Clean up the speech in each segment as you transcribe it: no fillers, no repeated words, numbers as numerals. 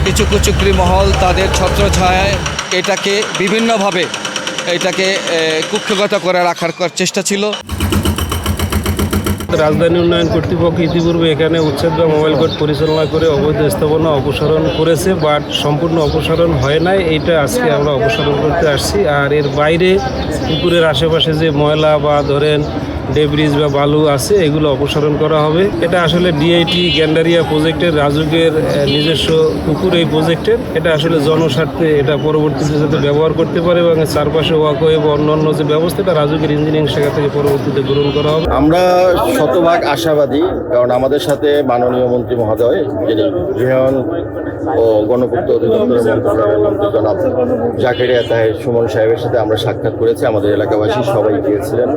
কিছু কুচক্রী মহল তাদের ছত্রছায়ায় এটাকে বিভিন্নভাবে কুক্ষিগত করে রাখার চেষ্টা ছিল। রাজধানী উন্নয়ন কর্তৃপক্ষ ইতিপূর্বে এখানে উচ্ছেদ বা মোবাইল কোর্ট পরিচালনা করে অবৈধ স্থাপনা অপসারণ করেছে, বাট সম্পূর্ণ অপসারণ হয় নাই। এইটা আজকে আমরা অপসারণ করতে আসছি। আর এর বাইরে পুকুরের আশেপাশে যে ময়লা বা ধরেন ডেব্রিজ বা বালু আছে এগুলো অপসারণ করা হবে। এটা আসলে ডিআইটি গ্যান্ডারিয়া প্রজেক্টের রাজুকের নিজস্ব পুকুর এই প্রজেক্টের। এটা আসলে জনস্বার্থে এটা পরবর্তীতে যাতে ব্যবহার করতে পারে এবং চারপাশে ওয়াকওয়ে বা অন্যান্য যে ব্যবস্থা এটা রাজুকের ইঞ্জিনিয়ারিং শাখা থেকে পরবর্তীতে গ্রহণ করা হবে। আমরা শতভাগ আশাবাদী, কারণ আমাদের সাথে মাননীয় মন্ত্রী মহোদয় যিনি গৃহায়ন ও গণপূর্ত অধিদপ্তরের মন্ত্রী জনাব জাকেরিয়া তাহের সুমন সাহেবের সাথে আমরা সাক্ষাৎ করেছি। আমাদের এলাকাবাসী সবাই গিয়েছিলেন,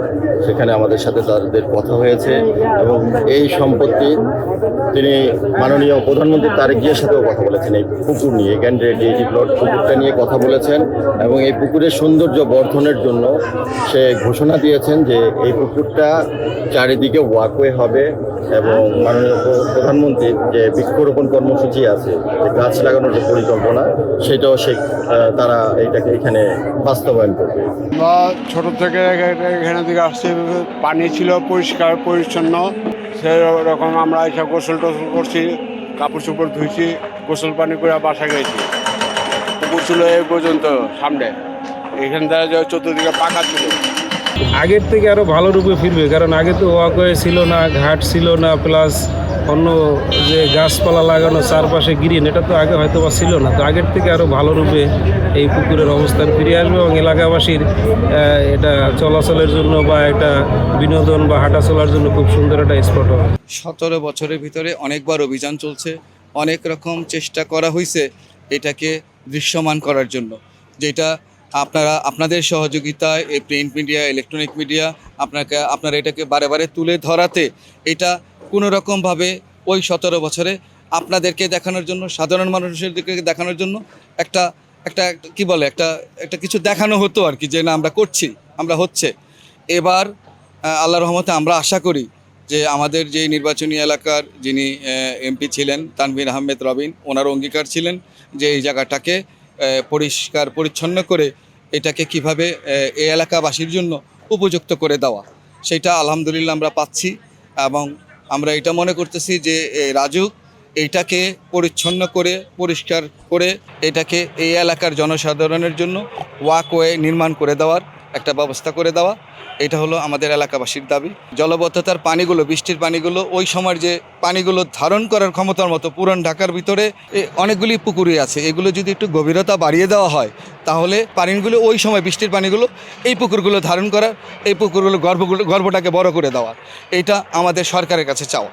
সেখানে আমাদের সাথে তাদের কথা হয়েছে এবং এই সম্পত্তি তিনি মাননীয় প্রধানমন্ত্রী তারেক জিয়ার সাথেও কথা বলেছেন। এই পুকুর নিয়ে গ্যান্ডারিয়া ডিআইটি প্লট পুকুরটা নিয়ে কথা বলেছেন এবং এই পুকুরের সৌন্দর্য বর্ধনের জন্য সে ঘোষণা দিয়েছেন যে এই পুকুরটা চারিদিকে ওয়াকওয়ে হবে এবং মাননীয় প্রধানমন্ত্রীর যে বৃক্ষরোপণ কর্মসূচি আছে, যে গাছ লাগানোর যে পরিকল্পনা, সেটাও তারা এখানে বাস্তবায়ন করবে। আমরা ছোটো থেকে এখানে দিকে আসছি, পানি ছিল পরিষ্কার পরিচ্ছন্ন, সেরকম আমরা এসে গোসল টোসল করছি, কাপড় চোপড় ধুইছি, গোসল পানি করে বাসা গেছি। পুকুর ছিল এই পর্যন্ত সামনে, এখান থেকে চতুর্দিকে পাকা ছিল। আগের থেকে আরও ভালো রূপে ফিরবে, কারণ আগে তো ওয়াকওয়ে ছিল না, ঘাট ছিল না, প্লাস অন্য যে গাছপালা লাগানো চারপাশে গ্রিন, এটা তো আগে হয়তো বা ছিল না। তো আগের থেকে আরও ভালো রূপে এই পুকুরের অবস্থান ফিরে আসবে এবং এলাকাবাসীর এটা চলাচলের জন্য বা একটা বিনোদন বা হাঁটা চলার জন্য খুব সুন্দর একটা স্পট হবে। 17 বছরের ভিতরে অনেকবার অভিযান চলছে, অনেক রকম চেষ্টা করা হয়েছে এটাকে দৃশ্যমান করার জন্য, যেটা আপনাদের সহযোগিতায় এই প্রিন্ট মিডিয়া, ইলেকট্রনিক মিডিয়া আপনারা এটাকে বারে বারে তুলে ধরাতে এটা কোনো রকমভাবে ওই 17 বছরে আপনাদেরকে দেখানোর জন্য, সাধারণ মানুষদেরকে দেখানোর জন্য একটা কি বলে একটা কিছু দেখানো হতো আর কি, যে না আমরা করছি, আমরা হচ্ছে। এবার আল্লাহর রহমতে আমরা আশা করি যে আমাদের যে নির্বাচনী এলাকার যিনি এমপি ছিলেন তানভীর আহমেদ রবিন, ওনার অঙ্গীকার ছিলেন যে এই জায়গাটাকে পরিষ্কার পরিচ্ছন্ন করে এটাকে কিভাবে এই এলাকাবাসীর জন্য উপযুক্ত করে দেওয়া, সেটা আলহামদুলিল্লাহ আমরা পাচ্ছি। এবং আমরা এটা মনে করতেছি যে রাজুক এইটাকে পরিচ্ছন্ন করে পরিষ্কার করে এটাকে এই এলাকার জনসাধারণের জন্য ওয়াকওয়ে নির্মাণ করে দেওয়ার একটা ব্যবস্থা করে দেওয়া, এটা হলো আমাদের এলাকাবাসীর দাবি। জলবদ্ধতার পানিগুলো, বৃষ্টির পানিগুলো ওই সময়ের যে পানিগুলো ধারণ করার ক্ষমতার মতো পুরান ঢাকার ভিতরে অনেকগুলি পুকুরই আছে, এগুলো যদি একটু গভীরতা বাড়িয়ে দেওয়া হয় তাহলে পানিগুলো ওই সময় বৃষ্টির পানিগুলো এই পুকুরগুলো ধারণ করার, এই পুকুরগুলো গর্ভটাকে বড় করে দেওয়ার, এটা আমাদের সরকারের কাছে চাওয়া।